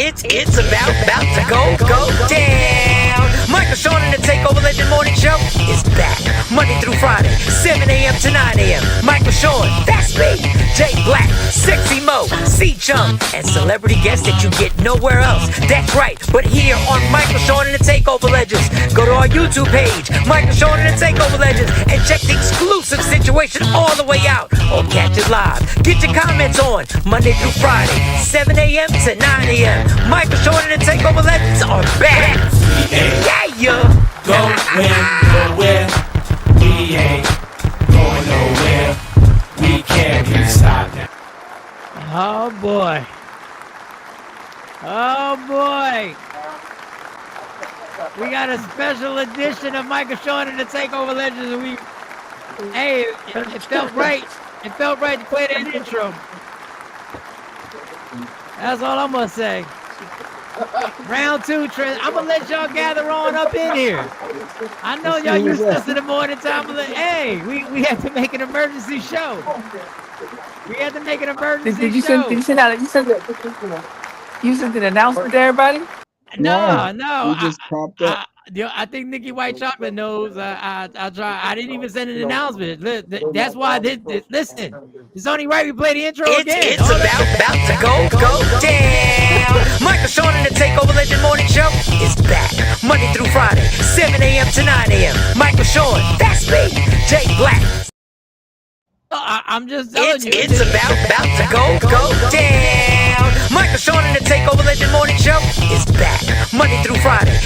It's about to go down. Michael Sean and the Takeover Legend Morning Show is back Monday through Friday, 7 a.m. to 9 a.m. Michael Sean, that's me. Jay Black, Sexy Mo, C Chum, and celebrity guests that you get nowhere else. That's right, but here on Michael Sean and the Takeover Legends. Go to our YouTube page, Michael Sean and the Takeover Legends, and check the exclusive situation all the way out, or catch it live. Get your comments on Monday through Friday, 7 a.m. to 9 a.m. Michael Sean and the Takeover Legends are back. Yeah, going nowhere. We ain't going nowhere. We can't be stopped now. Oh boy. Oh boy. We got a special edition of Michael Sean and the Takeover Legends. Hey, it felt right. It felt right to play that intro. That's all I'm gonna say. Round two, Trent. I'm gonna let y'all gather on up in here. I know y'all used to us in the morning time. Hey, we had to make an emergency show. We had to make an emergency show. Did you send an announcement to everybody? No. You just popped up. I think Nikki White Chocolate knows. I didn't even send an announcement. That's why. Listen, it's only right we play the intro again. It's about to go down. Michael Sean and the Takeover Legend Morning Show is back Monday through Friday, 7 a.m. to 9 a.m. Michael Sean, that's me. Jay Black. I'm just telling you. It's about to go down. Michael Sean and the Takeover Legend Morning Show is back Monday through Friday.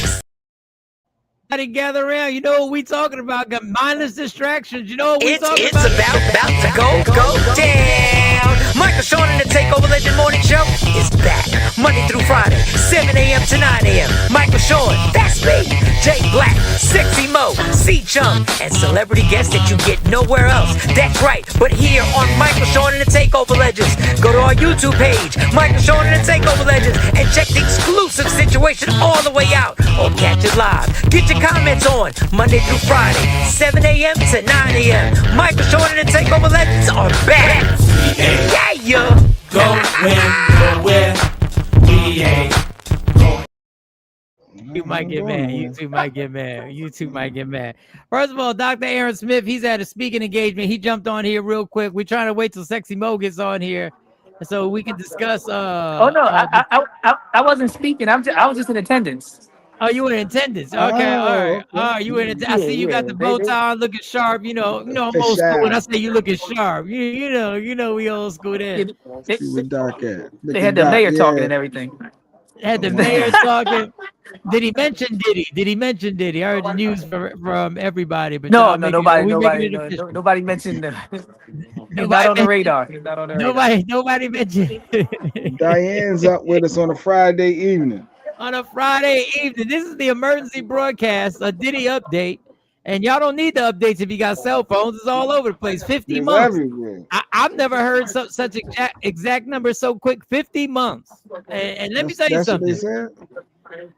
Gather around. You know what we talking about? Got mindless distractions. You know what we talking about? It's about to go down. Michael Sean and the Takeover Legend Morning Show is back Monday through Friday, 7 a.m. to 9 a.m. Michael Sean, that's me. Jay Black, Sexy Mo, C Chum, and celebrity guests that you get nowhere else. That's right, but here on Michael Sean and the Takeover Legends. Go to our YouTube page, Michael Sean and the Takeover Legends, and check the exclusive situation all the way out, or catch it live. Get your comments on Monday through Friday, 7 a.m. to 9 a.m. Michael Sean and the Takeover Legends are back. Yeah, going nowhere. We ain't going. You might get mad. You two might get mad. You two might get mad. First of all, Dr. Aaron Smith, he's at a speaking engagement. He jumped on here real quick. We're trying to wait till Sexy Mo gets on here so we can discuss. I wasn't speaking. I was just in attendance. Oh, you were in attendance. Okay, all right. Oh, you were in attendance. I see you got the bow tie on, looking sharp. You know, I'm old school when I say you looking sharp. You know, we old school there. They had the mayor talking and everything. Had the mayor talking. Did he mention Diddy? I heard the news from everybody, but nobody mentioned them. Not on the radar. Nobody mentioned. Diane's up with us on a Friday evening. On a Friday evening. This is the emergency broadcast, a Diddy update. And y'all don't need the updates if you got cell phones. It's all over the place. 50 months. I've never heard such exact number so quick. 50 months. And let me tell you something.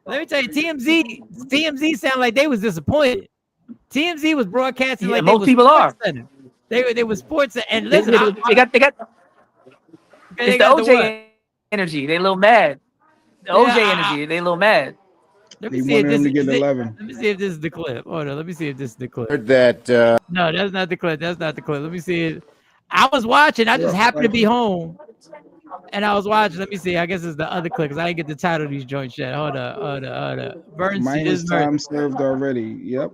Let me tell you, TMZ sound like they was disappointed. TMZ was broadcasting like most people are. They were sports and listen. They got it's the OJ energy. They a little mad. The OJ energy. They a little mad. Let me see if this is the clip. Hold on. Let me see if this is the clip. No, that's not the clip. Let me see it. I was watching. I just happened to be home. And I was watching. Let me see. I guess it's the other clip because I didn't get the title of these joints yet. Hold up. Minus time served already. Yep.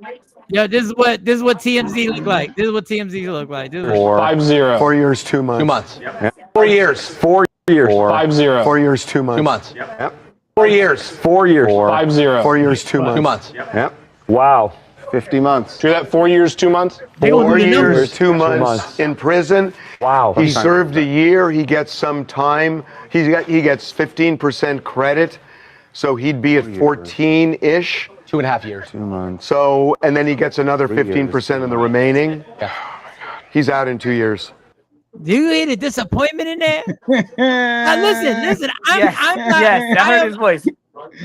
Yo, this is what TMZ look like. 5-0. 4 years, 2 months. 2 months. Yep. 4 years. 4 years. 5-0. 4 years, 2 months. 2 months. Yep. 4 years. 4 years. 5-0. 4 years, 2 months. 2 months. Yep. Wow. 50 months. Do that 4 years, 2 months? 4 years, 2 months in prison. Wow. He served a year. He gets some time. He gets 15% credit. So he'd be at 14-ish. 2.5 years. 2 months. So, and then he gets another 15% in the remaining. Yeah. He's out in 2 years. Do you hear the disappointment in there? Now listen. I'm not. Yes, I heard his voice.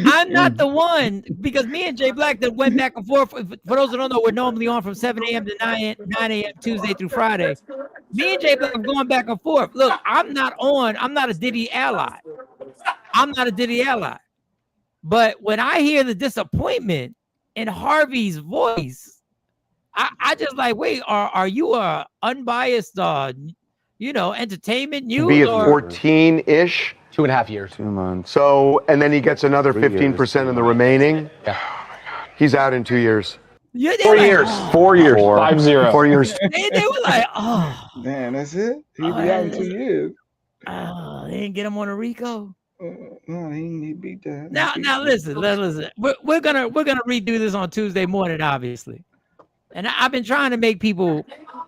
I'm not the one, because me and Jay Black that went back and forth. For those who don't know, we're normally on from 7 a.m. to 9 a.m. Tuesday through Friday. Me and Jay Black are going back and forth. Look, I'm not a Diddy ally. I'm not a Diddy ally. But when I hear the disappointment in Harvey's voice, I just like, wait, are you a unbiased, entertainment news? Be at 14-ish. 2.5 years. 2 months. So, and then he gets another 15% in the remaining. Yeah. He's out in 2 years. Yeah, 4 years. 4 years. 5-0. 4 years. They were like, oh. Man, that's it? He'll be out in 2 years. Oh, they didn't get him on a RICO. No, he beat that. Now listen. We're gonna redo this on Tuesday morning, obviously. And I've been trying to make people.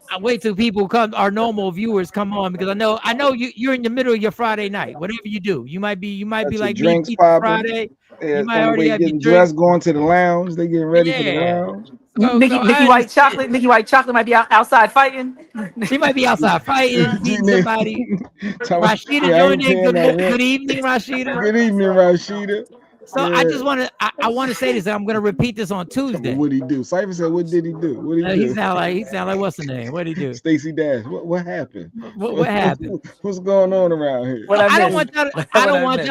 I wait till people come, our normal viewers come on, because I know you're in the middle of your Friday night. Whatever you do, you might be like me. Friday. Yeah, you might already have getting dressed, going to the lounge. They getting ready for the lounge. Nikki White Chocolate. Nikki White Chocolate might be outside fighting. She might be outside fighting, beating somebody. Rashida joined in. Good evening, Rashida. Good evening, Rashida. So I just want to, I want to say this. I'm going to repeat this on Tuesday. What did he do? Cypher said, "What did he do? What did he do?" He sound like what's the name? What did he do? Stacey Dash. What happened? What happened? What's going on around here? I don't want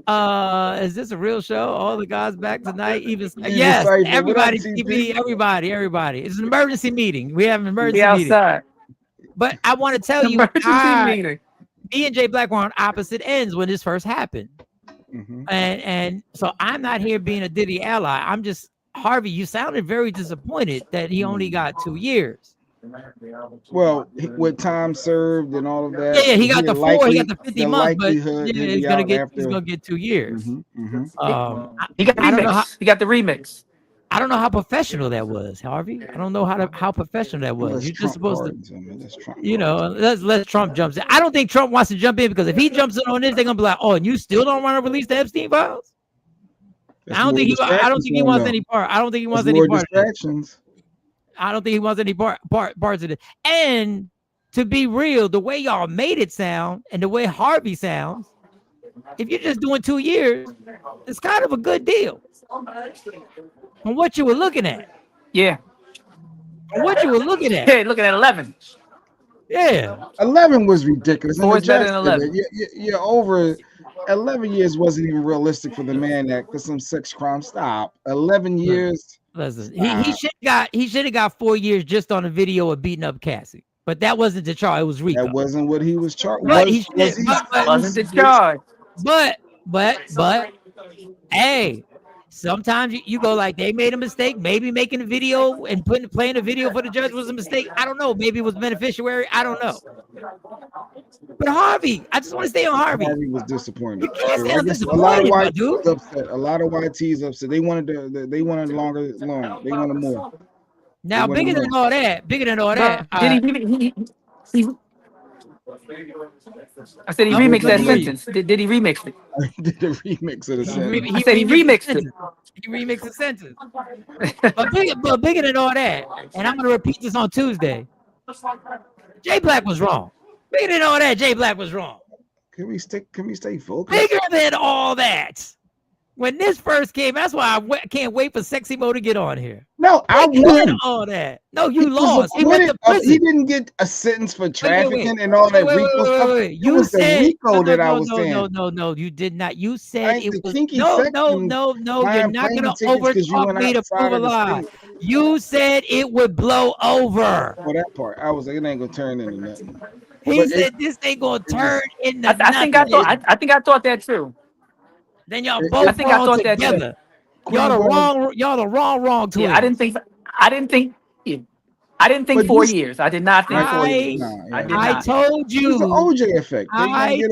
y'all. Is this a real show? All the guys back tonight? Yes. Cypher, Everybody, TV, everybody. It's an emergency meeting. We have an emergency meeting. But I want to tell you, me and Jay Black were on opposite ends when this first happened. Mm-hmm. And so I'm not here being a Diddy ally. I'm just, Harvey, you sounded very disappointed that he only got 2 years. Well, with time served and all of that. Yeah, he got the 4, he got the 50 months, but he's gonna get 2 years. Mm-hmm, mm-hmm. He got the remix. He got the remix. I don't know how professional that was, Harvey. I don't know how professional that was. You're just supposed to, let Trump jump in. I don't think Trump wants to jump in, because if he jumps in on this, they're gonna be like, oh, and you still don't want to release the Epstein files? I don't think he wants any part. I don't think he wants any part. Distractions. I don't think he wants any parts of it. And to be real, the way y'all made it sound and the way Harvey sounds, if you're just doing 2 years, it's kind of a good deal. From what you were looking at. Yeah. From what you were looking at. Yeah, looking at 11. Yeah. 11 was ridiculous. More better than 11. Yeah, over 11 years wasn't even realistic for the man that did some sex crime. Stop. 11 years. Listen, he should have got 4 years just on a video of beating up Cassie. But that wasn't the charge. It was RICO. That wasn't what he was charged. Wasn't the charge. But hey, sometimes you go like, they made a mistake. Maybe making a video and playing a video for the judge was a mistake. I don't know. Maybe it was beneficiary. I don't know. But Harvey, I just want to stay on Harvey. Harvey was disappointed. You can't stay disappointed, dude. Upset. A lot of YTs upset. They wanted longer. They wanted more. Now, bigger than all that. I said he remixed that sentence. Did he remix it? He did a remix of the sentence. I said he remixed it. He remixed the sentence. but bigger than all that, and I'm going to repeat this on Tuesday, Jay Black was wrong. Bigger than all that, Jay Black was wrong. Can we stay focused? Bigger than all that. When this first came, that's why I can't wait for Sexy Mo to get on here. No, I won. All that. No, you lost. He went to prison. He didn't get a sentence for trafficking and all that RICO stuff. You said RICO that I was saying. No, you did not. You said it was no. You're not gonna overtalk me to prove a lie. You said it would blow over. For that part, I was like, it ain't gonna turn into nothing. He said this ain't gonna turn into nothing. I think I thought that too. Then y'all both wrong together. Y'all the wrong twins. Yeah, I didn't think 4 years. I did not think 4 years. I told you. It's the OJ effect. I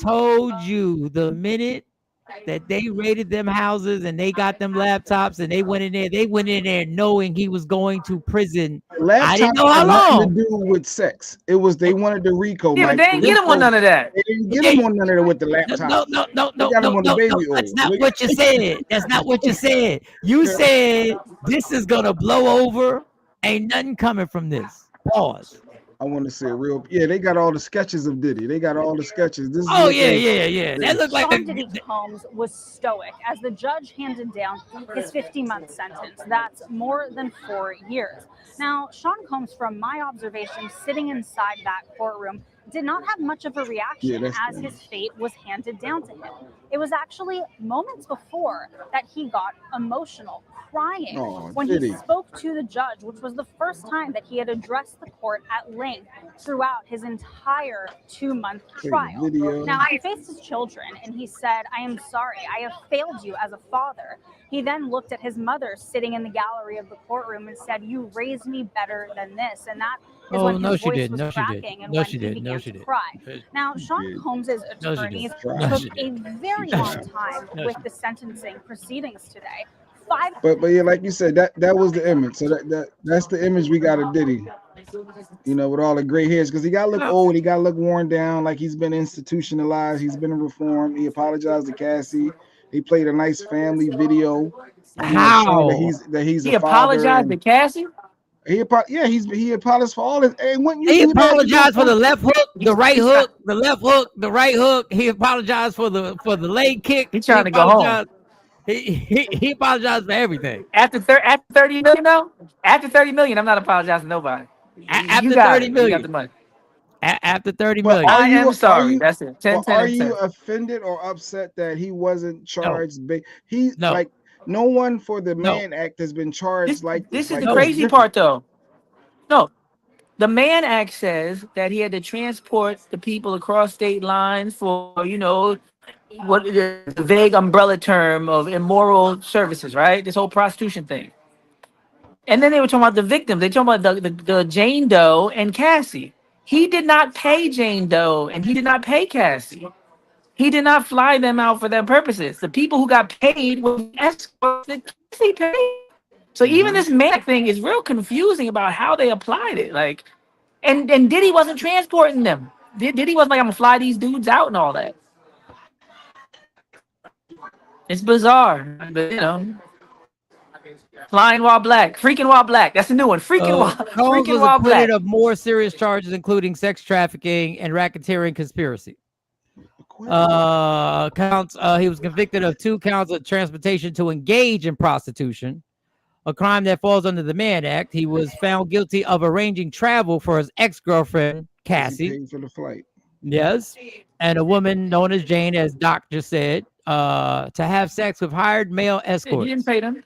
told you the minute that they raided them houses and they got them laptops and they went in there knowing he was going to prison. I didn't know how long. To do with sex. It was they wanted the RICO. Yeah, but they didn't get him on none of that. They didn't get him on none of that with the laptop. No. That's not what you said. That's not what you said. You said this is gonna blow over. Ain't nothing coming from this. Pause. I want to say real. Yeah, they got all the sketches of Diddy. They got all the sketches. This yeah. That looked like Sean Diddy Combs was stoic as the judge handed down his 50-month sentence. That's more than 4 years. Now, Sean Combs, from my observation, sitting inside that courtroom, did not have much of a reaction as his fate was handed down to him. It was actually moments before that he got emotional, crying when he spoke to the judge, which was the first time that he had addressed the court at length throughout his entire 2-month trial. Now, he faced his children and he said, "I am sorry, I have failed you as a father." He then looked at his mother sitting in the gallery of the courtroom and said, "You raised me better than this." And that is when his voice was cracking and when he began to cry. Now, Sean Combs's attorneys took a very long time with the sentencing proceedings today. But yeah, like you said, that was the image. So that's the image we got of Diddy. You know, with all the gray hairs, because he got to look old, he got to look worn down, like he's been institutionalized, he's been reformed. He apologized to Cassie. He played a nice family video. How that he's he a father. Apologized to Cassie? He apologized for all his. And when you he apologized for the left hook, the right hook, the left hook, the right hook. He apologized for the leg kick. He's trying to go home. He apologized for everything. After 30 million, though? After 30 million, I'm not apologizing to nobody. After 30 million. You got the money. After 30 million. I am sorry. That's it. 10, 10, are 10. you offended or upset that he wasn't charged? No. Like no one for the Mann Act has been charged this is the crazy part, though. No. The Mann Act says that he had to transport the people across state lines for, what the vague umbrella term of immoral services, right? This whole prostitution thing. And then they were talking about the victims. They talking about the Jane Doe and Cassie. He did not pay Jane Doe and he did not pay Cassie. He did not fly them out for their purposes. The people who got paid were escorts that Cassie paid. So even this Mann thing is real confusing about how they applied it. Like, and Diddy wasn't transporting them. Diddy wasn't like, I'm gonna fly these dudes out and all that. It's bizarre, but flying while black, freaking while black. That's a new one. Freaking while black. Of more serious charges, including sex trafficking and racketeering conspiracy. Counts. He was convicted of 2 counts of transportation to engage in prostitution, a crime that falls under the Mann Act. He was found guilty of arranging travel for his ex-girlfriend Cassie. He paid for the flight. Yes, and a woman known as Jane, as Doc just said, to have sex with hired male escorts. He didn't pay them.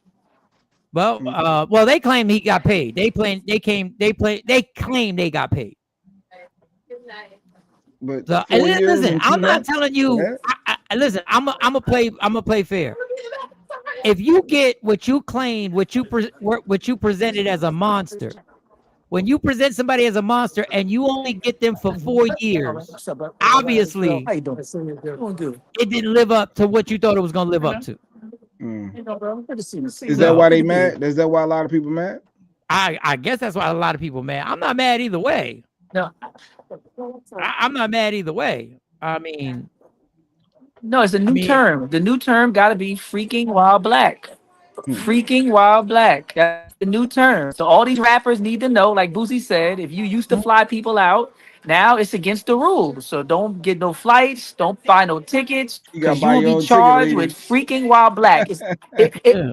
Well, they claim he got paid. They claim they got paid. But so, listen, I'm not telling you. Listen, I'm gonna play fair. If you get what you claim, what you presented as a monster, when you present somebody as a monster and you only get them for 4 years, obviously it didn't live up to what you thought it was gonna live up to. Is that why they mad? Is that why a lot of people mad? I guess that's why a lot of people mad. I'm not mad either way. No, I'm not mad either way. I mean, no, it's a new term. The new term got to be freaking while black. Freaking while black. That's the new term. So all these rappers need to know, like Boosie said, if you used to fly people out, now it's against the rules. So don't get no flights, don't buy no tickets, because you will be charged with freaking while black. It's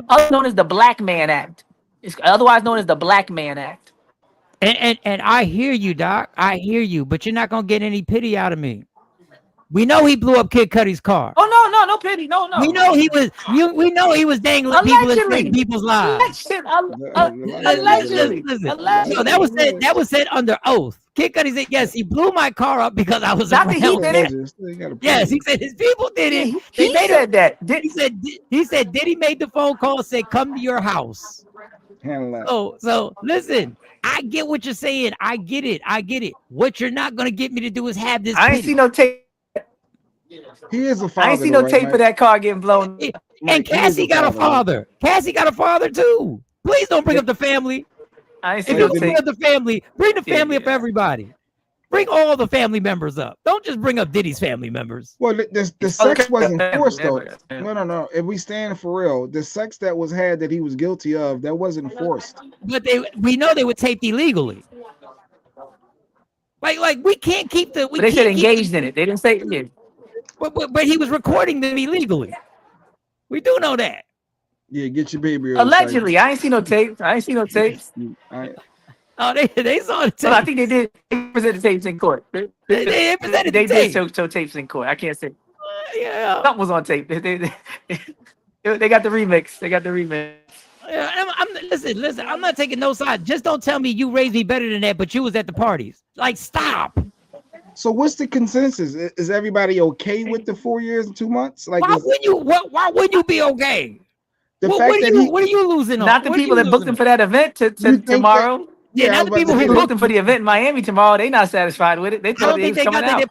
otherwise known as the Black Man Act. It's otherwise known as the Black Man Act. And I hear you, Doc. I hear you, but you're not gonna get any pity out of me. We know he blew up Kid Cudi's car. Oh no pity, no. We know he was. We know he was dangling people's lives. Allegedly. No, that was said under oath. Kid Cudi said, "Yes, he blew my car up because I was around." He did it. Yes, he said his people did it. He said that. He said Diddy made the phone call, said, "Come to your house." So listen. I get what you're saying. I get it. What you're not gonna get me to do is have this. I ain't see no tape. He is a father. I ain't see no tape of that car getting blown. And Cassie got a father. Cassie got a father too. Please don't bring up the family. I ain't see no tape. Bring up the family. Bring the family up, everybody. Bring all the family members up. Don't just bring up Diddy's family members. Well, the sex wasn't forced though. No. If we stand for real, the sex that was had that he was guilty of, that wasn't forced. But we know they were taped illegally. Like we can't keep the. They said engaged in it. They didn't say it did. But he was recording them illegally. We do know that. Yeah, get your baby. Allegedly, I ain't seen no tape. Oh, they saw the tape. Well, I think they did. They presented tapes in court. They presented They the did tape. show tapes in court. I can't say. Yeah. Something was on tape. They got the remix. They got the remix. Yeah, listen. I'm not taking no side. Just don't tell me you raised me better than that, but you was at the parties. Like, stop. So what's the consensus? Is everybody okay with the 4 years and 2 months? Like, why wouldn't you be okay? What are you losing on? Not the people that booked him for that event tomorrow. Yeah, not the people who booked him for the event in Miami tomorrow. They not satisfied with it. They thought they was coming out.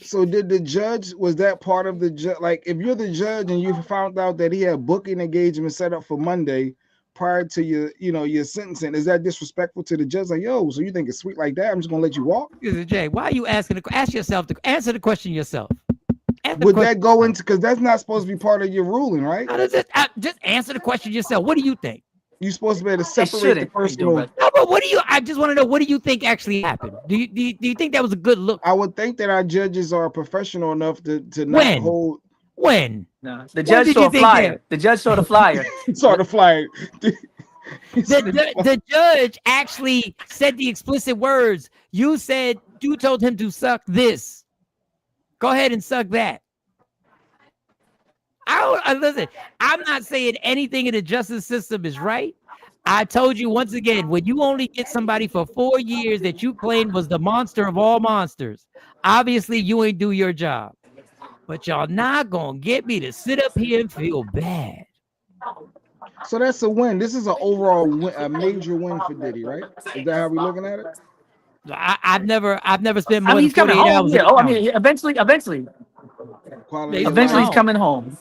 So did the judge, was that part of the judge? Like, if you're the judge and you found out that he had booking engagement set up for Monday prior to your sentencing, is that disrespectful to the judge? Like, yo, so you think it's sweet like that? I'm just gonna let you walk? Jay, why are you asking? Ask yourself to answer the question yourself. Would that go into, because that's not supposed to be part of your ruling, right? Just answer the question yourself. What do you think? You're supposed to be able to separate the personal. No, but what do you? I just want to know, what do you think actually happened? Do you think that was a good look? I would think that our judges are professional enough to not hold. When? No, the judge saw a flyer. The judge saw the flyer. Saw the flyer. The judge actually said the explicit words. You told him to suck this. Go ahead and suck that. Listen, I'm not saying anything in the justice system is right. I told you once again, when you only get somebody for 4 years that you claimed was the monster of all monsters, obviously you ain't do your job. But y'all not gonna get me to sit up here and feel bad. So that's a win. This is an overall win, a major win for Diddy, right? Is that how we're looking at it? I've never spent more than 48 hours. Yeah. Oh, I mean, eventually, he's coming home.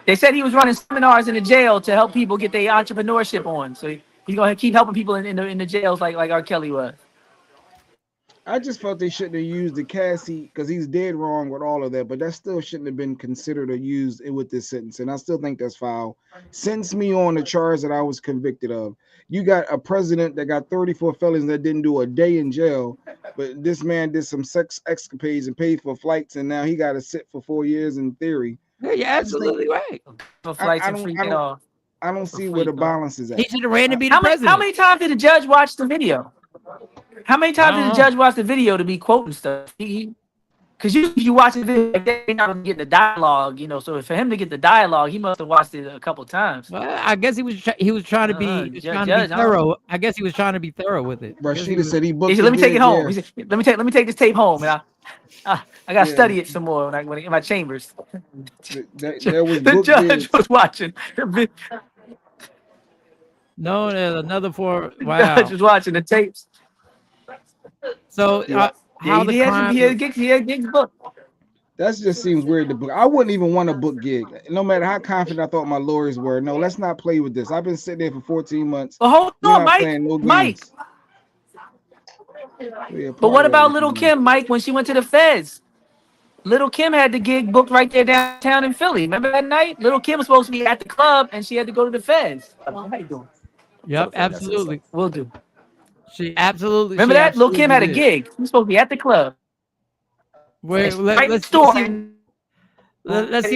They said he was running seminars in the jail to help people get their entrepreneurship on. So he's gonna keep helping people in the jails like R. Kelly was. I just felt they shouldn't have used the Cassie, because he's dead wrong with all of that, but that still shouldn't have been considered or used with this sentence. And I still think that's foul. Sentence me on the charge that I was convicted of. You got a president that got 34 felons that didn't do a day in jail, but this man did some sex escapades and paid for flights, and now he got to sit for 4 years in theory. Yeah, you're absolutely right. For flights and freaking off. I don't see where the balance is at. He should have ran to be the president. How many times did the judge watch the video? How many times did the judge watch the video to be quoting stuff? Because you watch the video, like, they're not getting the dialogue, So for him to get the dialogue, he must have watched it a couple times. Well, I guess he was trying to be thorough. I guess he was trying to be thorough with it. Rashida said he booked. He said, "Let me take it home." He said, "Let me take this tape home, and I gotta study it some more when in my chambers." The judge was watching. No, there's another 4. Wow. The judge was watching the tapes. So how he had gigs booked. That just seems weird to book. I wouldn't even want to book gig, no matter how confident I thought my lawyers were. No, let's not play with this. I've been sitting there for 14 months. But hold on, Mike. But what about Little Kim, Mike, when she went to the feds? Little Kim had the gig booked right there downtown in Philly. Remember that night? Little Kim was supposed to be at the club, and she had to go to the feds. How you doing? Yep, absolutely. Will do. She absolutely. Remember that? Little Kim had a gig. She was supposed to be at the club. Let's see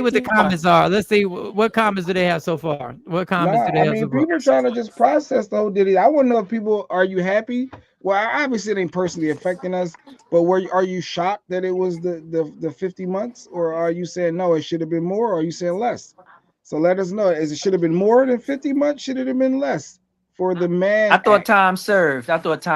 what the comments are. Let's see what comments do they have so far. What comments do they have so far? People trying to just process the whole Diddy. I want to know if people, are you happy? Well, obviously it ain't personally affecting us, but are you shocked that it was the 50 months, or are you saying no, it should have been more, or are you saying less? So let us know. It should have been more than 50 months? Should it have been less for the man? I thought time served. I thought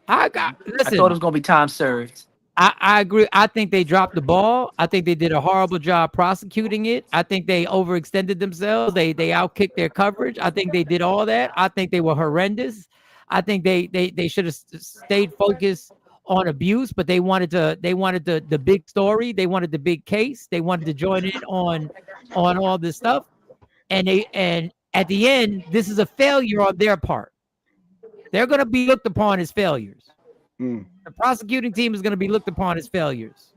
it was gonna be time served. I agree. I think they dropped the ball. I think they did a horrible job prosecuting it. I think they overextended themselves. They outkicked their coverage. I think they did all that. I think they were horrendous. I think they should have stayed focused on abuse, but they wanted the big story. They wanted the big case. They wanted to join in on all this stuff. And at the end, this is a failure on their part. They're going to be looked upon as failures. The prosecuting team is going to be looked upon as failures.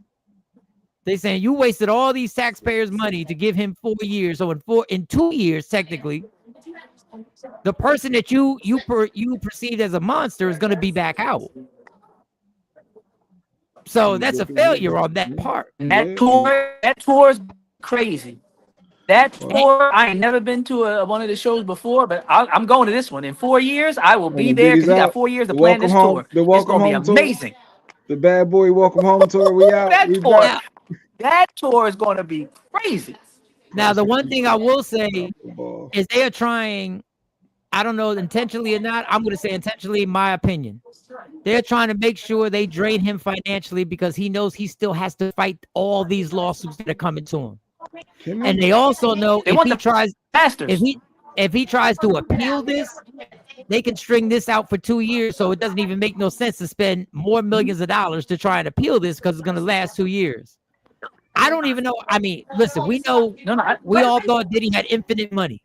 They're saying you wasted all these taxpayers' money to give him 4 years. So in 2 years, technically, the person that you perceived as a monster is going to be back out. So that's a failure on that part. That tour is crazy. That tour, I ain't never been to one of the shows before, but I'm going to this one. In 4 years, I will be When there Diddy's because he got out, 4 years to the plan welcome this home, tour. the It's welcome going to be home tour, amazing. the Bad Boy welcome home tour. We out. That We tour, back. that tour is going to be crazy. Now, the one thing I will say Ball. is they are trying, I don't know, intentionally or not. I'm going to say intentionally, my opinion. They're trying to make sure they drain him financially because he knows he still has to fight all these lawsuits that are coming to him. And they also know They if want he the tries, masters. if he tries to appeal this, they can string this out for 2 years. So it doesn't even make no sense to spend more millions of dollars to try and appeal this because it's going to last 2 years. I don't even know. I mean, listen, we know, we all thought Diddy had infinite money.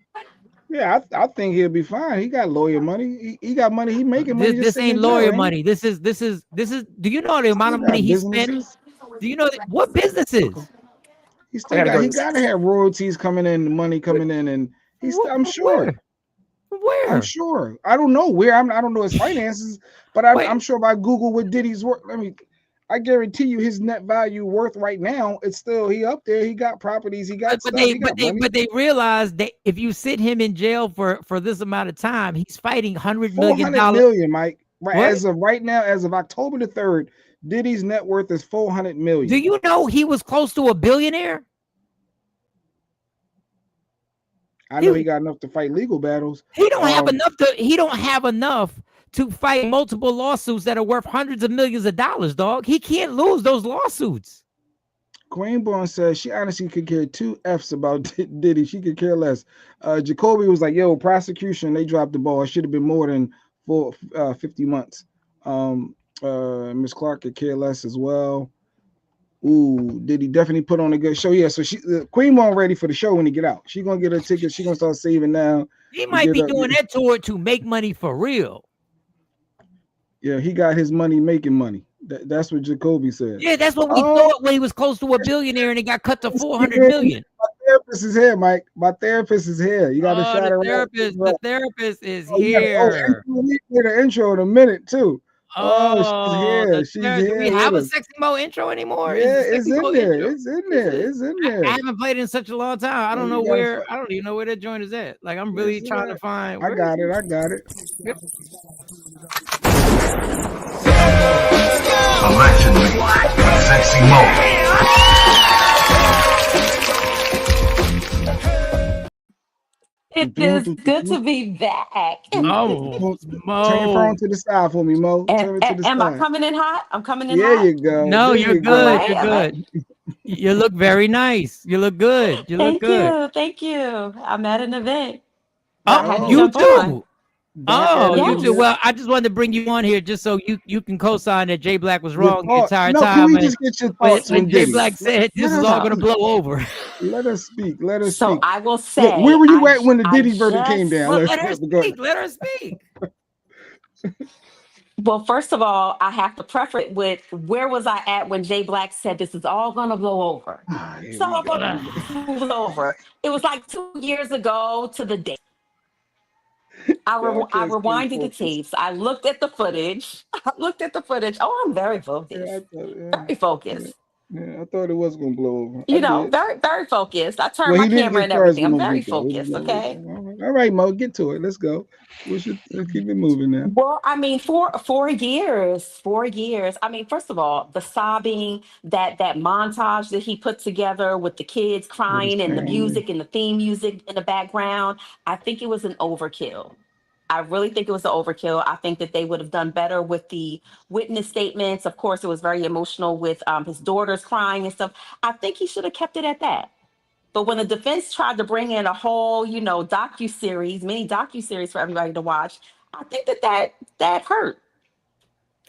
Yeah, I think he'll be fine. He got lawyer money. He got money. He making money. This ain't lawyer money. This is. Do you know the amount of money he spent? Do you know what businesses? He still got. He got to have royalties coming in, money coming in, and he's. I'm sure. Where? I'm sure. I don't know where. I don't know his finances, but I'm sure if I Google what Diddy's worth, I guarantee you his net value worth right now, it's still he up there. He got properties, he got stuff, he got money. But they realize that if you sit him in jail for this amount of time, he's fighting $100 million. $400 million, Mike. Right, as of right now, as of October the 3rd, Diddy's net worth is $400 million. Do you know he was close to a billionaire? I know he got enough to fight legal battles. He don't have enough to. He don't have enough to fight multiple lawsuits that are worth hundreds of millions of dollars, dog. He can't lose those lawsuits. Queenborn says she honestly could care 2 F's about Diddy. She could care less. Jacoby was like, yo, prosecution, they dropped the ball. It should have been more than 50 months. Miss Clark could care less as well. Ooh, Diddy definitely put on a good show. Yeah, so Queenborn ready for the show when he get out. She gonna get her ticket. She gonna start saving now. He might be doing that tour to make money for real. Yeah, he got his money making money. That's what Jacoby said. Yeah, that's what we thought when he was close to a billionaire and it got cut to 400 million. My therapist is here, Mike. My therapist is here. You got to shout her out. The therapist is here. We get an intro in a minute too. She's here. She's here. Do we have a Sexy Mo intro anymore? Yeah, it's in there. It's in there. It's in there. I haven't played it in such a long time. I don't know where. I don't even know where that joint is at. Like I'm really trying to find. I got it. Yep. Allegedly, Sexy Mo. It is good to be back. Oh, Mo. Turn your phone to the side for me, Mo. Turn it to the side. Am I coming in hot? I'm coming in hot. There you go. No, you're good. You're good. Right. You look very nice. You look good. You look good. Thank you. I'm at an event. Oh, you too. Oh, yes. you too. Well, I just wanted to bring you on here just so you can co-sign that Jay Black was wrong the entire time. Can we just get your thoughts when Jay Black said this is all going to blow over? Let us speak. Let us speak. So I will say, look, where were you at when the Diddy verdict came down? Let her speak. Let her speak. Well, first of all, I have to preface it with where was I at when Jay Black said this is all going to blow over? It's all going to blow over. It was like 2 years ago to the day. I rewinded the tapes. I looked at the footage. Oh, I'm very focused. Very focused. Yeah, I thought it was gonna blow over. You know, very, very focused. I turned my camera and everything. I'm very focused. Okay. All right, Mo, get to it. Let's go. Let's keep it moving now. Well, I mean, for 4 years. I mean, first of all, the sobbing, that montage that he put together with the kids crying and the music and the theme music in the background, I think it was an overkill. I really think it was an overkill. I think that they would have done better with the witness statements. Of course, it was very emotional with his daughters crying and stuff. I think he should have kept it at that. But when the defense tried to bring in a whole, mini docuseries for everybody to watch, I think that hurt.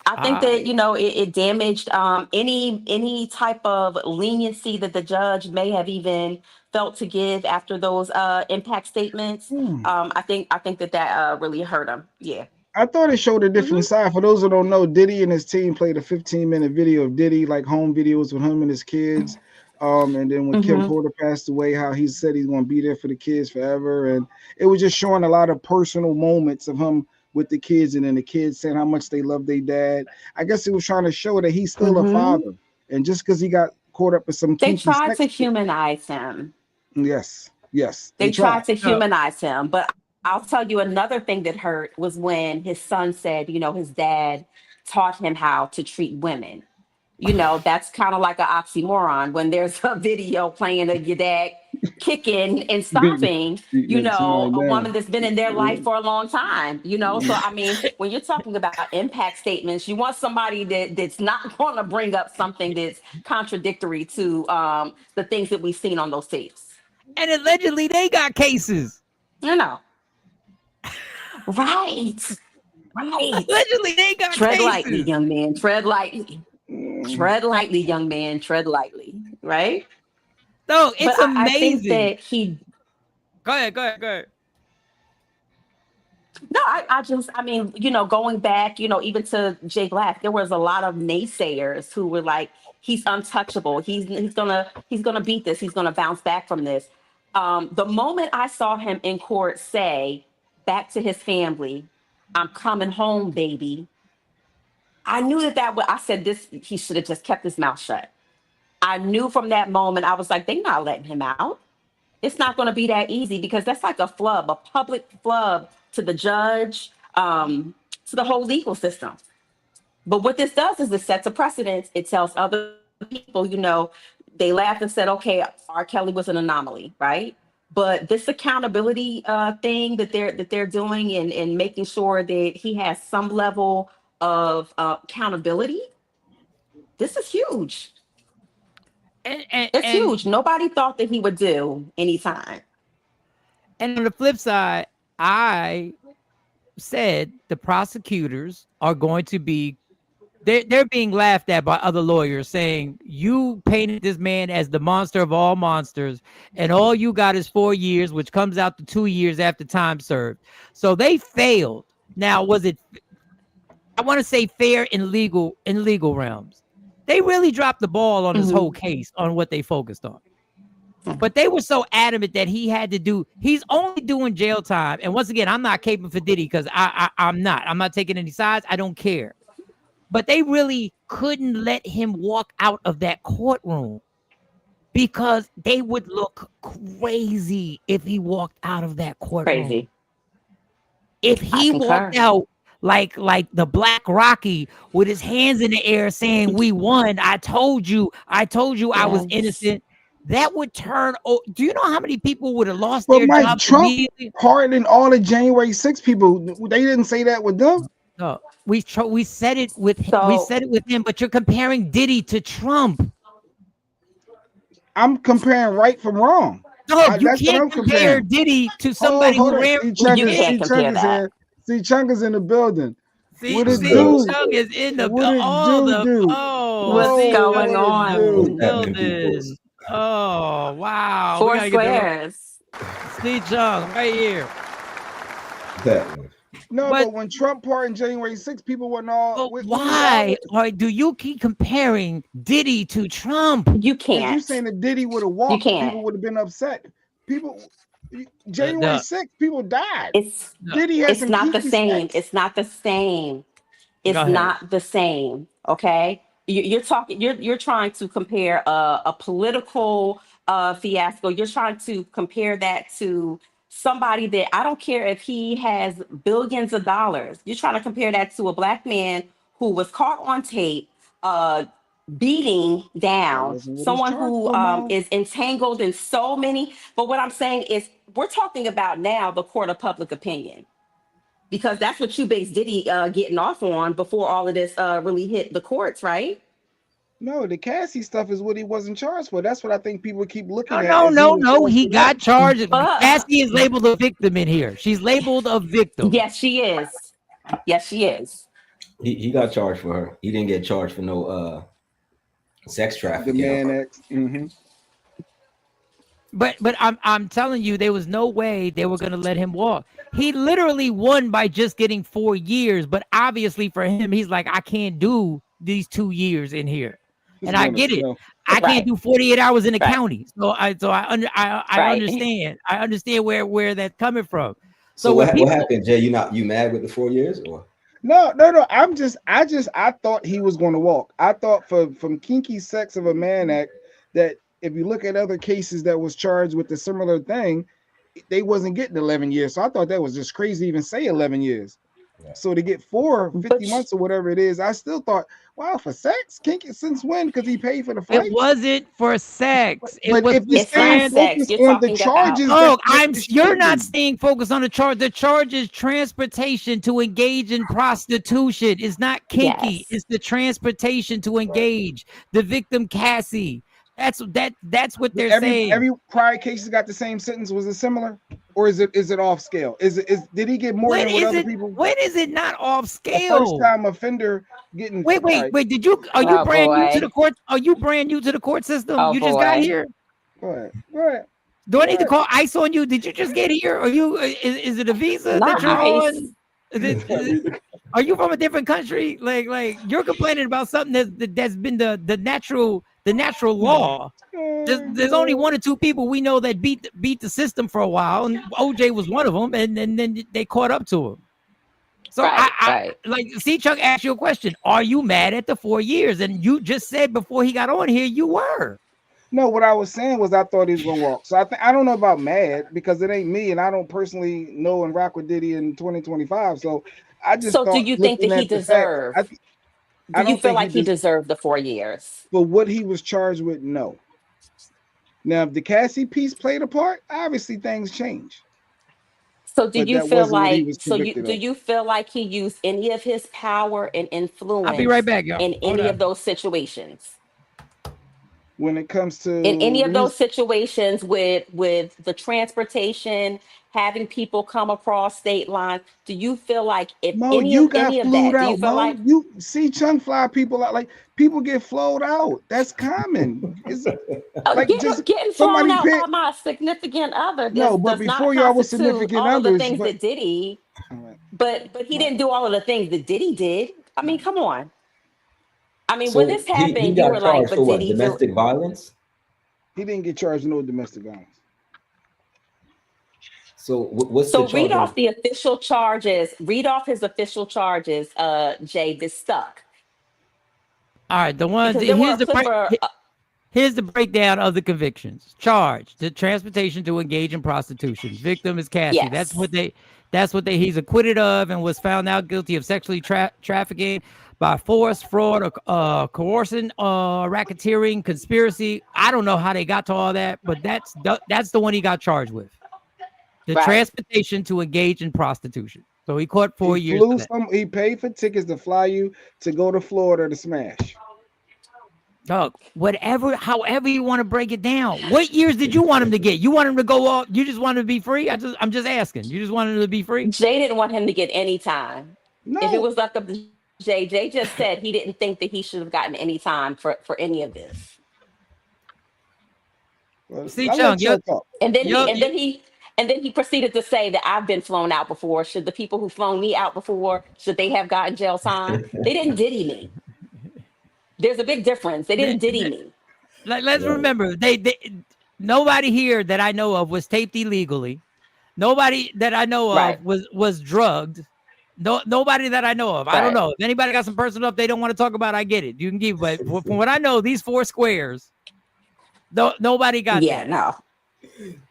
I think that, it damaged any type of leniency that the judge may have even felt to give after those impact statements. I think that really hurt him. Yeah. I thought it showed a different side. For those who don't know, Diddy and his team played a 15-minute video of Diddy, like home videos with him and his kids. And then when Kim Porter passed away, how he said he's going to be there for the kids forever. And it was just showing a lot of personal moments of him with the kids, and then the kids saying how much they love their dad. I guess it was trying to show that he's still a father. And just because he got caught up with some, they tried to humanize him. Yes. Yes, They tried to humanize him. But I'll tell you another thing that hurt was when his son said, his dad taught him how to treat women. That's kind of like an oxymoron when there's a video playing of your dad kicking and stomping, a woman that's been in their life for a long time, So, I mean, when you're talking about impact statements, you want somebody that's not going to bring up something that's contradictory to the things that we've seen on those tapes. And allegedly they got cases. Right. Allegedly they got Tread cases. lightly, young man. Tread lightly. Tread lightly, young man. Tread lightly. Right? No, it's amazing. I think that he. Go ahead. No, I mean, going back, even to Jay Black, there was a lot of naysayers who were like, he's untouchable. He's gonna beat this. He's gonna bounce back from this. The moment I saw him in court say back to his family, "I'm coming home, baby," I knew I said this. He should have just kept his mouth shut. I knew from that moment. I was like, they're not letting him out. It's not going to be that easy because that's like a flub, a public flub to the judge, to the whole legal system. But what this does is it sets a precedent. It tells other people, they laughed and said, okay, R. Kelly was an anomaly, right? But this accountability thing that they're doing and making sure that he has some level of accountability, this is huge. It's huge. Nobody thought that he would do anytime. And on the flip side, I said the prosecutors are going to be, they're being laughed at by other lawyers saying, you painted this man as the monster of all monsters, and all you got is 4 years, which comes out to 2 years after time served. So they failed. Now, was it, I want to say fair in legal realms? They really dropped the ball on this whole case on what they focused on. But they were so adamant that he's only doing jail time. And once again, I'm not caping for Diddy because I'm not taking any sides. I don't care. But they really couldn't let him walk out of that courtroom because they would look crazy if he walked out of that courtroom. Crazy. If he walked out like the Black Rocky with his hands in the air saying, we won. I told you I was innocent. That would turn. Oh, do you know how many people would have lost their jobs? Trump pardoned all the January 6 people. They didn't say that with them. No, we said it with him, but you're comparing Diddy to Trump. I'm comparing right from wrong. No, you can't compare Diddy to somebody who ran. You can't compare that. See, Chunka's in the building. Chunk is in the building. What's going on? Oh, wow. 4 squares. See Chung right here. But when Trump pardoned January 6, people weren't all. Why do you keep comparing Diddy to Trump? You can't. If you saying that Diddy would have walked, people would have been upset. January 6, people died. Diddy has it's not the same. It's not the same. It's not the same. Okay. You're trying to compare a political fiasco. You're trying to compare that to somebody that I don't care if he has billions of dollars. You're trying to compare that to a Black man who was caught on tape beating down someone who is entangled in so many. But what I'm saying is we're talking about now the court of public opinion, because that's what you base Diddy getting off on before all of this really hit the courts, right? No, the Cassie stuff is what he wasn't charged for. That's what I think people keep looking at. No. He got charged. Cassie is labeled a victim in here. She's labeled a victim. Yes, she is. He got charged for her. He didn't get charged for no sex trafficking. The man ex. Mm-hmm. But I'm telling you, there was no way they were going to let him walk. He literally won by just getting 4 years. But obviously for him, he's like, I can't do these 2 years in here. And I get it. I can't do 48 hours in the county. So I understand. I understand where that's coming from. So what happened, Jay? You mad with the 4 years or? No. I thought he was going to walk. I thought from Kinky Sex of a Man Act that if you look at other cases that was charged with a similar thing, they wasn't getting 11 years. So I thought that was just crazy, even say 11 years. Yeah. So to get 50 months or whatever it is, I still thought, wow, for sex? Since when? Because he paid for the flight. It wasn't for sex. But if you're staying focused on the charges, you're not staying focused on the charge. The charge is transportation to engage in prostitution. It's not kinky. Yes. It's the transportation to engage the victim, Cassie. That's what they're saying. Every prior case has got the same sentence. Was it similar, or is it off scale? Did he get more than what other people? When is it not off scale? First time offender getting. Wait. Did you? Are you brand new to the court? Are you brand new to the court system? You just got here. Go ahead. Do I need to call ICE on you? Did you just get here? Are you? Is it a visa that you're on? Are you from a different country? Like you're complaining about something that's been the natural law. There's only one or two people we know that beat the system for a while, and OJ was one of them, and then they caught up to him. So I see, Chuck asked you a question. Are you mad at the 4 years? And you just said before he got on here you were. No, what I was saying was I thought he was gonna walk. So I don't know about mad because it ain't me, and I don't personally know and rock with Diddy in 2025. So I just. So do you think that he deserved? Do you feel like he deserved the 4 years? For what he was charged with, no. Now, if the Cassie piece played a part, obviously things change. So do you feel like? So do you feel like he used any of his power and influence? I'll be right back, y'all. In any of those situations. When it comes to in any of those situations with the transportation, having people come across state lines, do you feel like if Mo, any you of got that, flued do you out, feel Mo. like You see chunk fly people out, like people get flowed out. That's common. Like getting flown out by my significant other? No, but before y'all was significant all others, the things that Diddy, but he didn't do all of the things that Diddy did. I mean, come on. I mean, when this happened, you were like, but Diddy domestic violence? He didn't get charged with no domestic violence. So what's the charge? So read off the official charges. Read off his official charges, Jay, this stuck. All right, the one here's the breakdown of the convictions. Charge: the transportation to engage in prostitution. Victim is Cassie. Yes. That's what he's acquitted of and was found out guilty of sexually trafficking by force, fraud, or coercion, racketeering, conspiracy. I don't know how they got to all that, but that's the one he got charged with. The transportation to engage in prostitution. So he caught 4 years. He paid for tickets to fly you to go to Florida to smash. Doug, however you want to break it down. What years did you want him to get? You want him to go off? You just want him to be free? I'm just asking. You just want him to be free? Jay didn't want him to get any time. No. If it was left up to Jay just said he didn't think that he should have gotten any time for any of this. Well, see, Chung, and then he proceeded to say that I've been flown out before. Should the people who flown me out before, should they have gotten jail time? They didn't Diddy me. There's a big difference. They didn't Diddy me. Let's remember, nobody here that I know of was taped illegally. Nobody that I know of was drugged. Nobody that I know of. I don't know. If anybody got some personal stuff they don't want to talk about, I get it. You can give, but from what I know, these four squares, nobody got that. No.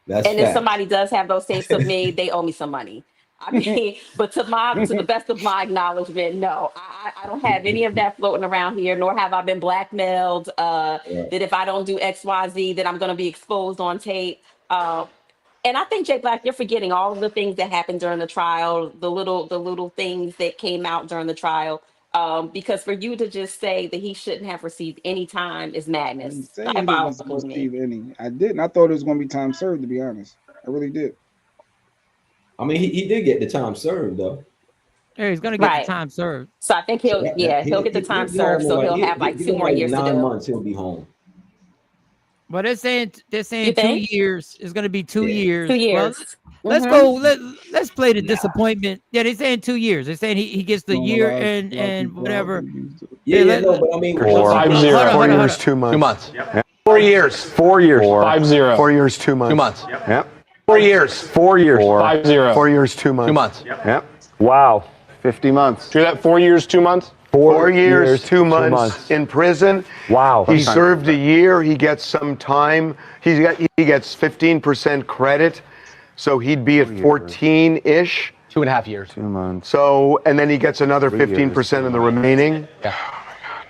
That's and if somebody does have those tapes of me, they owe me some money. I mean, but to the best of my acknowledgement, no, I don't have any of that floating around here, nor have I been blackmailed that if I don't do XYZ, that I'm going to be exposed on tape. And I think, Jay Black, you're forgetting all of the things that happened during the trial, the little things that came out during the trial. Because for you to just say that he shouldn't have received any time is madness. I didn't receive any. I didn't. I thought it was going to be time served, to be honest. I really did. I mean, he did get the time served, though. Yeah, he's going to get the time served. So I think he'll get the time served. So he'll have like 2 more years to do. 9 months, he'll be home. But they're saying 2 years. It's going to be 2 years. 2 years. Well, let's go. Let's play the disappointment. Yeah, they're saying 2 years. They're saying he gets the year and whatever. But I mean, 5-0. 4 years, 2 months. 2 months. Yeah. 4 years. 4 years. 5-0. 4 years, 2 months. 2 months. Yep. 4 years. 4 years. 5-0. 4 years, 2 months. 2 months. Yep. Wow. 50 months. Hear that? 4 years, 2 months. 4 years, 2 months in prison. Wow. He served a year. He gets some time. He gets 15% credit, so he'd be at 14-ish. 2.5 years. 2 months. So, and then he gets another 15% in the remaining. Yeah.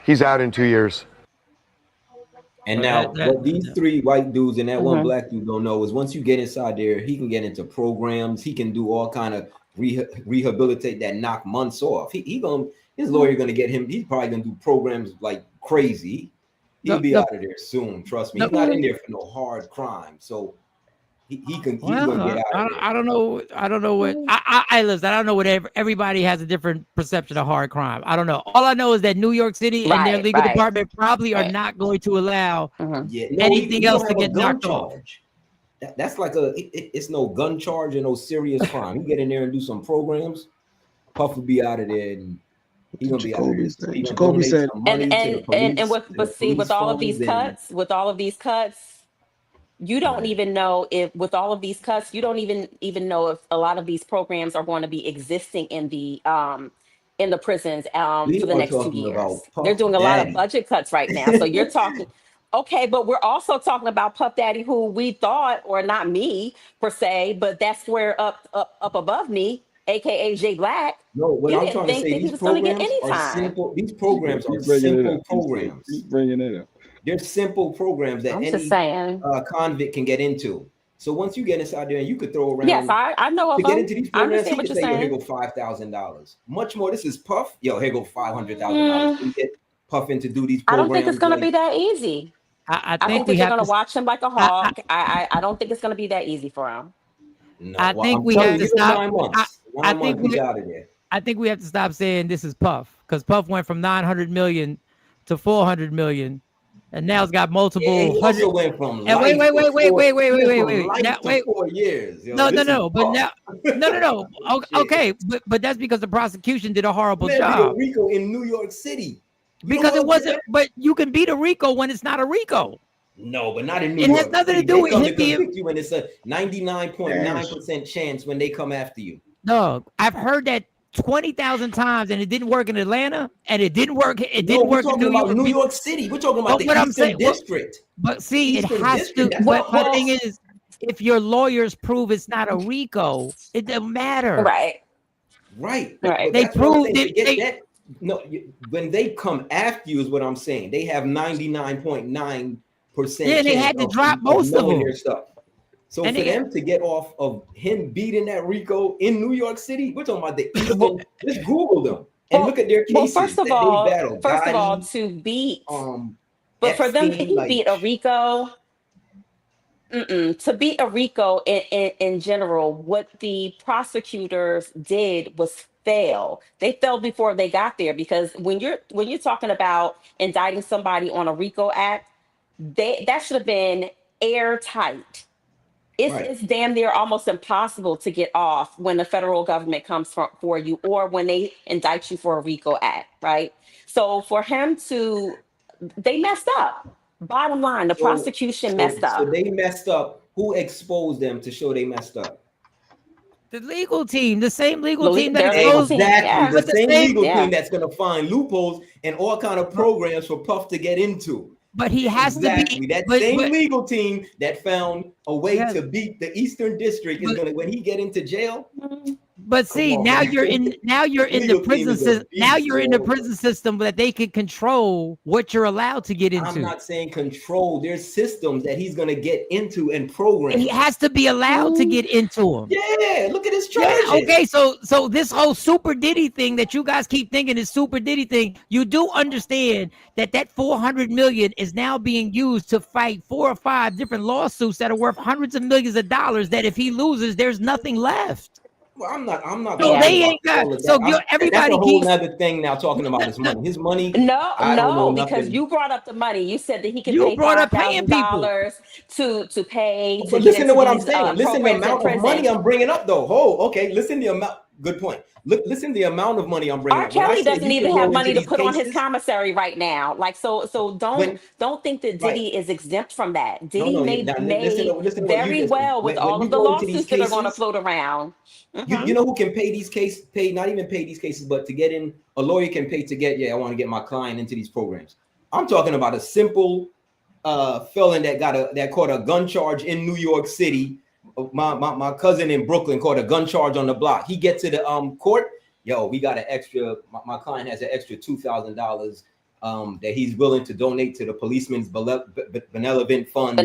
He's out in 2 years. And now, what these 3 white dudes and that one black dude don't know is once you get inside there, he can get into programs. He can do all kind of rehabilitate that knock months off. His lawyer gonna get him. He's probably gonna do programs like crazy. He'll be out of there soon. Trust me. He's not in there for no hard crime. So he's gonna get out of there. I don't know what I listen. I don't know what everybody has a different perception of hard crime. I don't know. All I know is that New York City and their legal department probably are not going to allow anything else to get knocked off. That's like it's no gun charge or no serious crime. You get in there and do some programs, Puff will be out of there and he's gonna be out of there. Jacoby said, with all of these cuts, you don't even know if with all of these cuts, you don't even know if a lot of these programs are going to be existing in the prisons for the next 2 years. They're doing a lot of budget cuts right now. So you're talking, okay, but we're also talking about Puff Daddy, who we thought, or not me per se, but that's square up above me, aka Jay Black. No, what I'm trying to say, these programs are simple. These programs are simple programs. Keep bringing it up. They're simple programs that any convict can get into. So once you get inside there and you could throw around. Yes, I know of to them. get into these programs, I understand what you're saying. Here go $5,000. Much more. This is Puff. Yo, here go $500,000. You get Puff in to do these programs. I don't think it's going to be that easy. I think they're going to watch him like a hawk. I don't think it's going to be that easy for him. No, I think we have to stop. 9 months. I think we out of there. I think we have to stop saying this is Puff, because Puff went from 900 million to 400 million. And now it's got multiple. Yeah, he also went from wait. Now, wait. 4 years. Yo, no. But now, no. Okay, but that's because the prosecution did a horrible job. A RICO in New York City. Because it wasn't. But you can beat a RICO when it's not a RICO. No, but not in New York. It has nothing to do with him being. You when it's a 99.9% chance when they come after you. No, I've heard that 20,000 times, and it didn't work in Atlanta, and it didn't work. It didn't work in New York City. We're talking about the Eastern District. But see, it has to. But my thing is, if your lawyers prove it's not a RICO, it doesn't matter. Right. They proved it. When they come after you is what I'm saying. They have 99.9%. Yeah, they had to drop most of them. Their stuff. So for them to get off of him beating that RICO in New York City, we're talking about the Eastern. Just Google them and look at their cases. Well, first of all, to beat, but for them to beat a RICO, to beat a RICO in general, what the prosecutors did was fail. They failed before they got there, because when you're talking about indicting somebody on a RICO act, that should have been airtight. It's damn near almost impossible to get off when the federal government comes for you, or when they indict you for a RICO act, right? So for him they messed up. Bottom line, the prosecution messed up. So they messed up. Who exposed them to show they messed up? The legal team, the same legal team that exposed exactly the same legal team that's going to find loopholes and all kind of programs for Puff to get into. But he has to be that same legal team that found a way to beat the Eastern District is going to, when he get into jail. But see, now you're in the prison system. Now you're in the prison system that they can control what you're allowed to get into. I'm not saying control. There's systems that he's going to get into and programs. He has to be allowed to get into them. Yeah, look at his charges. Yeah, okay, so this whole Super Diddy thing that you guys keep thinking is Super Diddy thing, you do understand that 400 million is now being used to fight 4 or 5 different lawsuits that are worth hundreds of millions of dollars, that if he loses, there's nothing left. Well, I'm not. So they ain't got. So everybody. That's a whole other thing now. Talking about his money. His money. No, because you brought up the money. You said that he can pay $5,000 to pay. But listen to what I'm saying. Listen to the amount of money I'm bringing up, though. Okay. Listen to the amount. Good point. Look, listen, the amount of money I'm bringing. R. Kelly doesn't even have money to put on his commissary right now. Like, so don't think that Diddy is exempt from that. Diddy made very well with all of the lawsuits that are going to float around. You know who can pay these cases? Not even pay these cases, but to get in, a lawyer can pay to get. Yeah, I want to get my client into these programs. I'm talking about a simple felon that caught a gun charge in New York City. My cousin in Brooklyn caught a gun charge on the block. He gets to the court. Yo, we got an extra. My client has an extra $2,000 that he's willing to donate to the policeman's benevolent fund.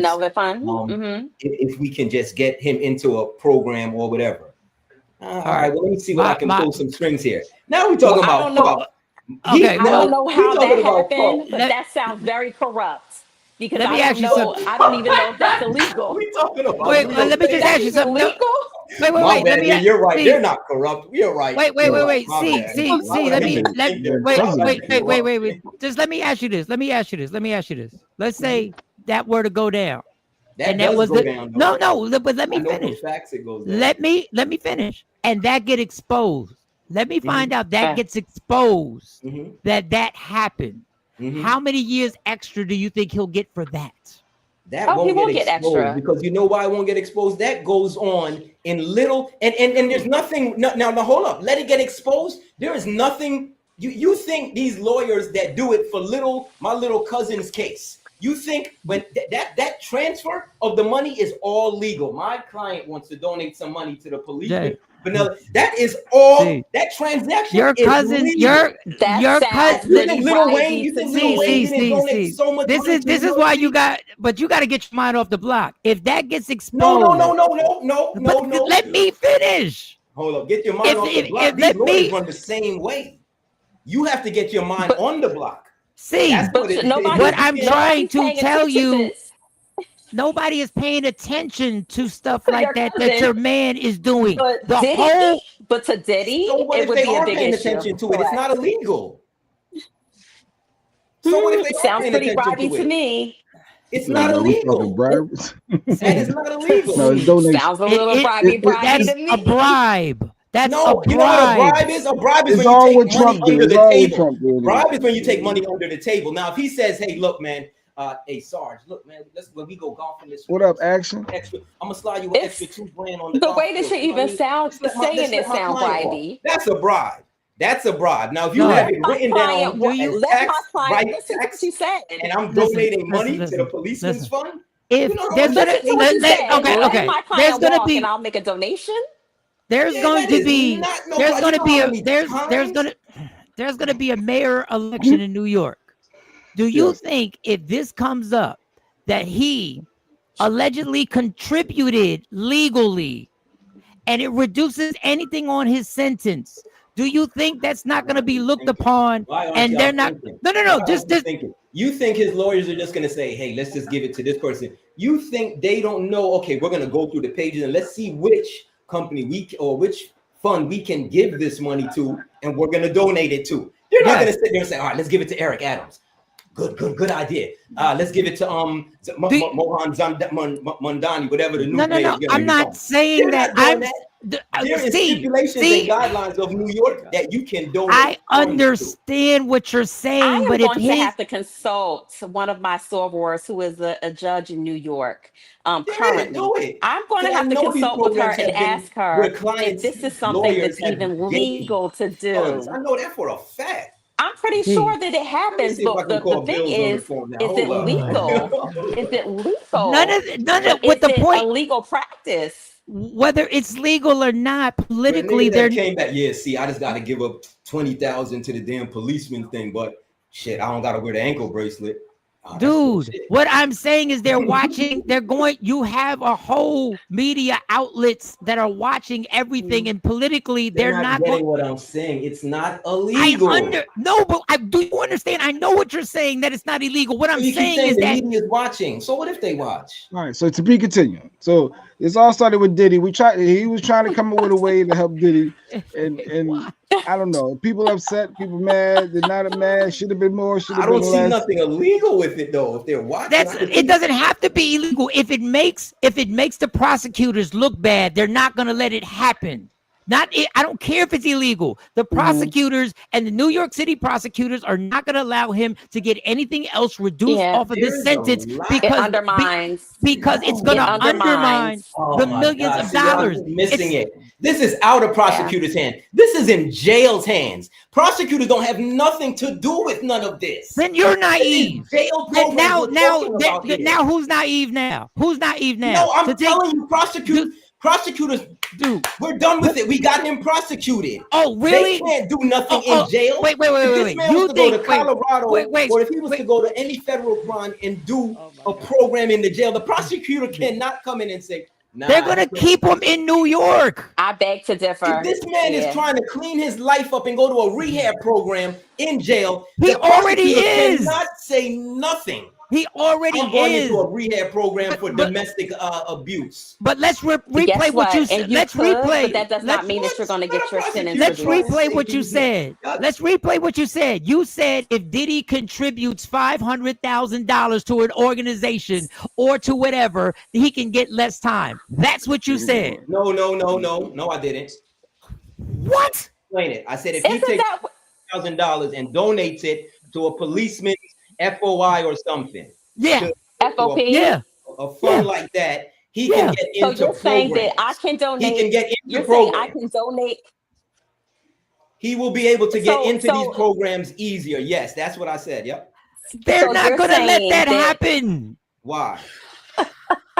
If we can just get him into a program or whatever. All right. Well, let me see what I can pull some strings here. Now we're talking about. I don't know how that happened, but that sounds very corrupt. Because let me ask you something. I don't even know if that's illegal. We talking about? Wait, let me just ask you something. Wait. You're right. They're not corrupt. You're right. Wait. See. Wait. Just let me ask you this. Let's say that were to go down. That was go down. No. But let me finish. Let me finish. And that get exposed. Let me find out that gets exposed. That happened. How many years extra do you think he'll get for that? He won't get extra because you know why it won't get exposed. That goes on in little and there's nothing. Now hold up. Let it get exposed. There is nothing. You think these lawyers that do it for my little cousin's case? You think when that transfer of the money is all legal? My client wants to donate some money to the police. Vanilla, that is all that transaction. Your cousin, your cousin, Lil Wayne. You think Lil Wayne didn't donate so much? This is why you got to get your mind off the block. If that gets exposed, no. Let me finish. Hold up, get your mind off the block. These lawyers run the same way. You have to get your mind on the block. See, what I'm trying to tell you. Nobody is paying attention to stuff like that your man is doing. But to Diddy, so what it if would they be are a big paying issue. attention to it? It's not illegal. So what if they sounds pretty bribey to me? It's not illegal. That is not illegal. No, it's donation. Sounds a little bribey to me. A bribe. That's a bribe. You know what a bribe is? A bribe is when you take money under the table. Bribe is when you take money under the table. Now, if he says, "Hey, look, man. Hey Sarge, look, man, when we go golfing this week. What up, Action? I'm gonna slide you an extra $2,000 on the way that you even sound saying it sound bribey. That's a bribe. That's a bribe. Now, if you have it written down, and I'm donating money to the policeman's fund, if there's gonna be, and I'll make a donation. There's going to be a mayor election in New York. Do you think if this comes up that he allegedly contributed legally and it reduces anything on his sentence, do you think that's not going to be looked upon and they're not? No. Just you think his lawyers are just going to say, hey, let's just give it to this person. You think they don't know, okay, we're going to go through the pages and let's see which company which fund we can give this money to and we're going to donate it to. They're not going to sit there and say, all right, let's give it to Eric Adams. Good idea. Let's give it to Mohan Mandani, whatever the new No. I'm not saying that. There is stipulations and guidelines of New York that you can donate. I understand what you're saying, I am but going to have to consult one of my sorors who is a judge in New York. Currently, I'm going to have to consult with her and ask her if this is something that's even legal to do. I know that for a fact. I'm pretty sure that it happens, but the thing is it legal? Is it legal? None of what the point? A legal practice. Whether it's legal or not, politically, they're came back. Yeah, see, I just got to give up $20,000 to the damn policeman thing, but shit, I don't got to wear the ankle bracelet. Dude, what I'm saying is they're watching, you have a whole media outlets that are watching everything, and politically they're not getting what I'm saying. It's not illegal. Do you understand? I know what you're saying, that it's not illegal. What I'm saying is the that media is watching. So what if they watch? All right, so to be continued. So this all started with Diddy. He was trying to come up with a way to help Diddy, and I don't know. People upset, people mad. They're not mad. Should have been more. I don't see nothing illegal with it though. If they're watching, it doesn't have to be illegal. If it makes the prosecutors look bad, they're not going to let it happen. I don't care if it's illegal. The prosecutors and the New York City prosecutors are not going to allow him to get anything else reduced off of this sentence because it undermines it's going to undermine the millions of dollars. Missing it. This is out of prosecutors' hands. This is in jail's hands. Prosecutors don't have nothing to do with none of this. Then you're naive. Jail now who's naive now? Who's naive now? No, I'm telling you, prosecutors, dude, we're done with it. We got him prosecuted. Oh, really? They can't do nothing in jail. Wait. If this man was to go to Colorado, or if he was to go to any federal crime and do a program in the jail, the prosecutor cannot come in and say, nah, they're gonna keep him in New York. I beg to differ. If this man is trying to clean his life up and go to a rehab program in jail, he already is. Cannot say nothing. He already is. I'm going into a rehab program for domestic abuse. But let's replay what you said. Let's replay. But that does not mean that you're going to get your sentence. Let's replay what you said. Let's replay what you said. You said if Diddy contributes $500,000 to an organization or to whatever, he can get less time. That's what you said. No, I didn't. What? Explain it. I said if he takes $1,000 and donates it to a policeman's FOI or something. FOP. A fund like that. He can get into So you're saying that I can donate. He can get into you're programs. saying I can donate. He will be able to get into these programs easier. Yes, that's what I said. Yep. They're not going to let that happen. Why?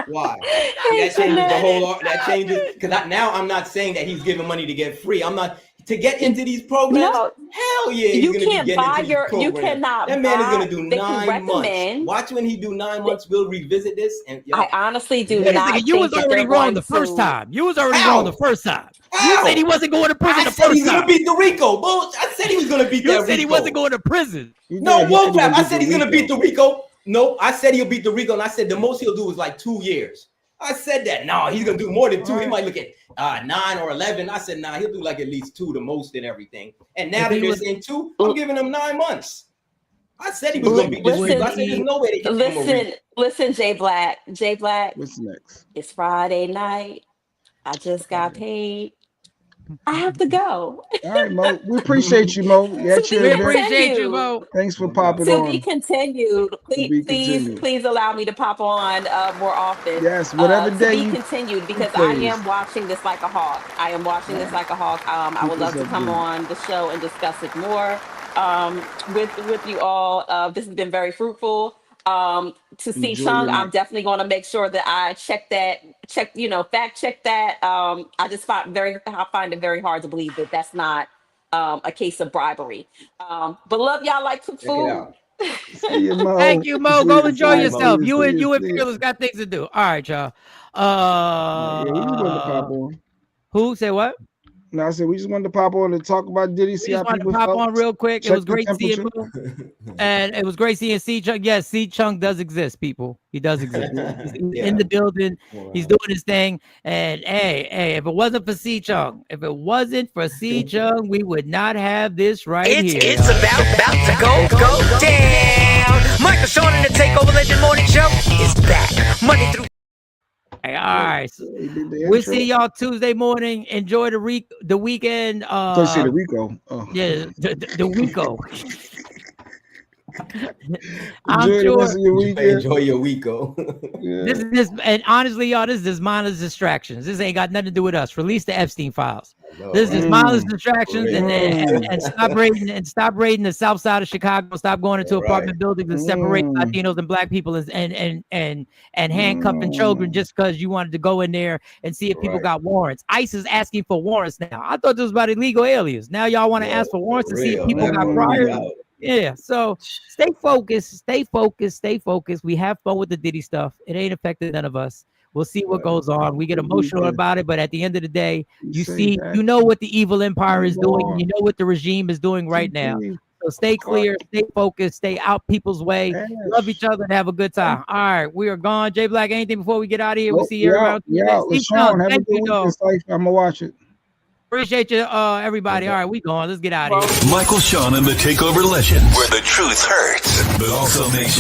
Why? That changes the whole. That changes because now I'm not saying that he's giving money to get free. I'm not. To get into these programs, hell yeah, you can't buy your. You cannot. That man is going to do 9 months. Watch when he do 9 months. We'll revisit this. And I honestly do not. You was already wrong the first time. You was already wrong the first time. You said he wasn't going to prison the first time. He's going to beat the Rico. Bull. I said he was going to beat that Rico. You said he wasn't going to prison. No, one crap. I said he's going to beat the Rico. No, I said he'll beat the Rico, and I said the most he'll do is like 2 years. I said that. No, he's gonna do more than 2. He might look at 9 or 11. I said, nah, he'll do like at least 2 the most and everything. And now that they're saying 2, I'm giving him 9 months. I said he was gonna beat this Rico. I said there's no way they can listen, Jay Black. What's next? It's Friday night. I just got paid. I have to go. All right, Mo. We appreciate you, Mo. We appreciate you, Mo. Thanks for popping on. To be continued. Please allow me to pop on more often. Yes, whatever day. To be continued because I am watching this like a hawk. I would love to come on the show and discuss it more with you all. This has been very fruitful. To see Chung, I'm definitely going to make sure that I fact check that. I find it very hard to believe that that's not a case of bribery. But love y'all like cook food. Thank you, Mo. Go enjoy yourself. You and Fearless got things to do. All right, y'all. Who say what? No, I said we just wanted to pop on and talk about Diddy. See how people pop on real quick. It was great seeing him, and it was great seeing C Chung. Yes, C Chung does exist, people. He does exist. He's in the building. He's doing his thing. And hey, if it wasn't for C Chung, we would not have this here. It's about to go down. Michael Sean and the Takeover Legend Morning Show is back Monday through. All right, so we'll see y'all Tuesday morning. Enjoy the weekend. Say the Rico. Oh. Yeah, the Rico. Enjoy your Rico. This and honestly, y'all, this is mindless distractions. This ain't got nothing to do with us. Release the Epstein files. This is mindless distractions and stop raiding the south side of Chicago. Stop going into apartment buildings and separating Latinos and black people and handcuffing children just because you wanted to go in there and see if people got warrants. ICE is asking for warrants now. I thought this was about illegal aliens. Now y'all want to ask for warrants to see if people got priors. Yeah, so stay focused. We have fun with the Diddy stuff. It ain't affected none of us. We'll see what goes on. We get emotional about it, but at the end of the day, you know what the evil empire is doing. You know what the regime is doing right now. So stay clear, stay focused, stay out people's way. Love each other and have a good time. All right, we are gone. J Black, anything before we get out of here? We'll see you around. Thank you. I'm gonna watch it. Appreciate you, everybody. All right, we going. Let's get out of here. Michael Sean and the Takeover Legend, where the truth hurts, but also makes you